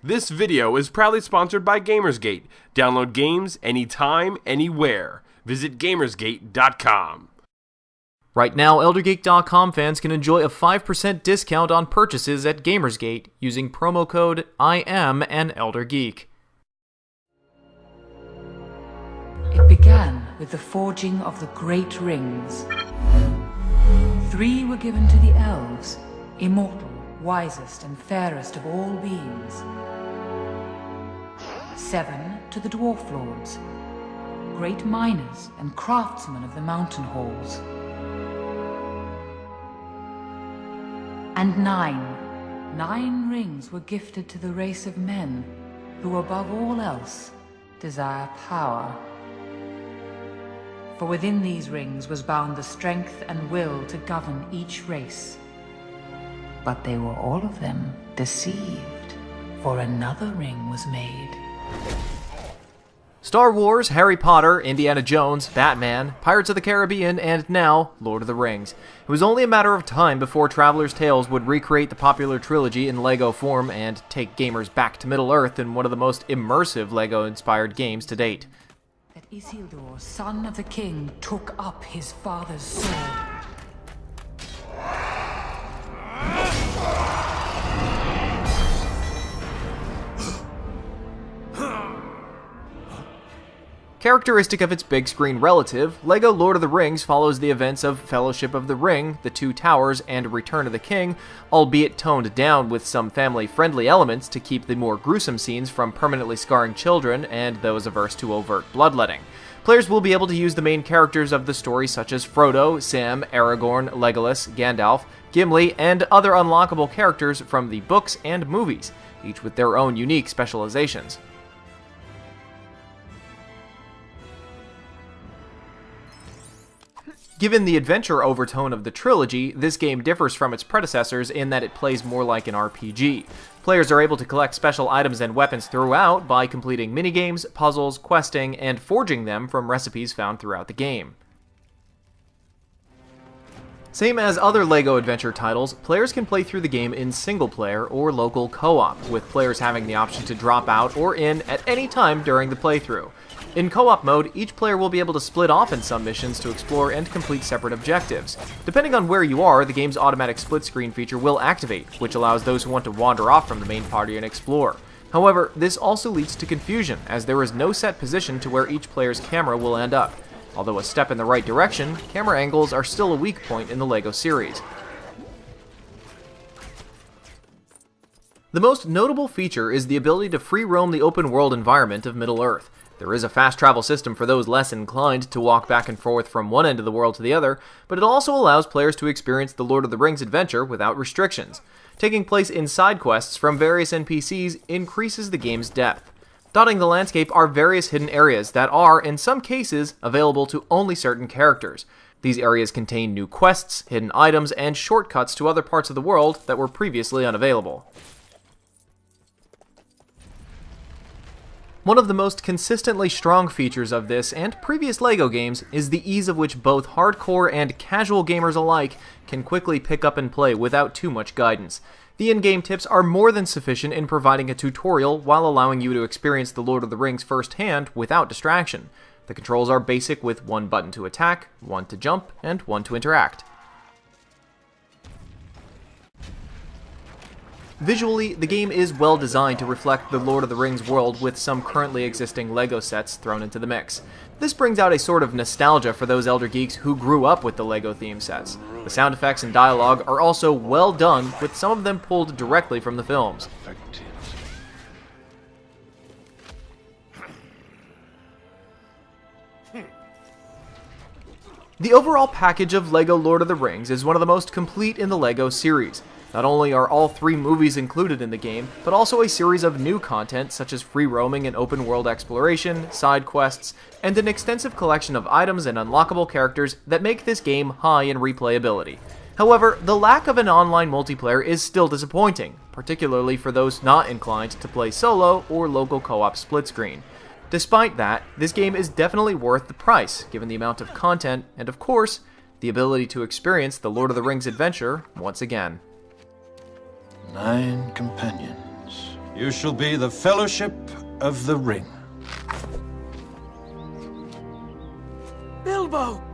This video is proudly sponsored by Gamersgate. Download games anytime, anywhere. Visit Gamersgate.com. Right now, ElderGeek.com fans can enjoy a 5% discount on purchases at Gamersgate using promo code IAMANElderGeek. It began with the forging of the Great Rings. 3 were given to the elves, immortal, wisest and fairest of all beings. 7 to the dwarf lords, great miners and craftsmen of the mountain halls. And 9 rings were gifted to the race of men, who above all else desire power. For within these rings was bound the strength and will to govern each race. But they were all of them deceived, for another ring was made. Star Wars, Harry Potter, Indiana Jones, Batman, Pirates of the Caribbean, and now Lord of the Rings. It was only a matter of time before Traveler's Tales would recreate the popular trilogy in LEGO form and take gamers back to Middle-earth in one of the most immersive LEGO-inspired games to date. That Isildur, son of the king, took up his father's sword. Characteristic of its big screen relative, LEGO Lord of the Rings follows the events of Fellowship of the Ring, The Two Towers, and Return of the King, albeit toned down with some family-friendly elements to keep the more gruesome scenes from permanently scarring children and those averse to overt bloodletting. Players will be able to use the main characters of the story such as Frodo, Sam, Aragorn, Legolas, Gandalf, Gimli, and other unlockable characters from the books and movies, each with their own unique specializations. Given the adventure overtone of the trilogy, this game differs from its predecessors in that it plays more like an RPG. Players are able to collect special items and weapons throughout by completing minigames, puzzles, questing, and forging them from recipes found throughout the game. Same as other LEGO adventure titles, players can play through the game in single-player or local co-op, with players having the option to drop out or in at any time during the playthrough. In co-op mode, each player will be able to split off in some missions to explore and complete separate objectives. Depending on where you are, the game's automatic split screen feature will activate, which allows those who want to wander off from the main party and explore. However, this also leads to confusion, as there is no set position to where each player's camera will end up. Although a step in the right direction, camera angles are still a weak point in the LEGO series. The most notable feature is the ability to free roam the open world environment of Middle-earth. There is a fast travel system for those less inclined to walk back and forth from one end of the world to the other, but it also allows players to experience the Lord of the Rings adventure without restrictions. Taking place in side quests from various NPCs increases the game's depth. Dotting the landscape are various hidden areas that are, in some cases, available to only certain characters. These areas contain new quests, hidden items, and shortcuts to other parts of the world that were previously unavailable. One of the most consistently strong features of this and previous LEGO games is the ease of which both hardcore and casual gamers alike can quickly pick up and play without too much guidance. The in-game tips are more than sufficient in providing a tutorial while allowing you to experience the Lord of the Rings firsthand without distraction. The controls are basic with 1 button to attack, 1 to jump, and 1 to interact. Visually, the game is well designed to reflect the Lord of the Rings world with some currently existing LEGO sets thrown into the mix. This brings out a sort of nostalgia for those elder geeks who grew up with the LEGO theme sets. The sound effects and dialogue are also well done, with some of them pulled directly from the films. The overall package of LEGO Lord of the Rings is one of the most complete in the LEGO series. Not only are all 3 movies included in the game, but also a series of new content such as free roaming and open world exploration, side quests, and an extensive collection of items and unlockable characters that make this game high in replayability. However, the lack of an online multiplayer is still disappointing, particularly for those not inclined to play solo or local co-op split screen. Despite that, this game is definitely worth the price, given the amount of content and, of course, the ability to experience the Lord of the Rings adventure once again. 9 companions You shall be the Fellowship of the Ring. Bilbo!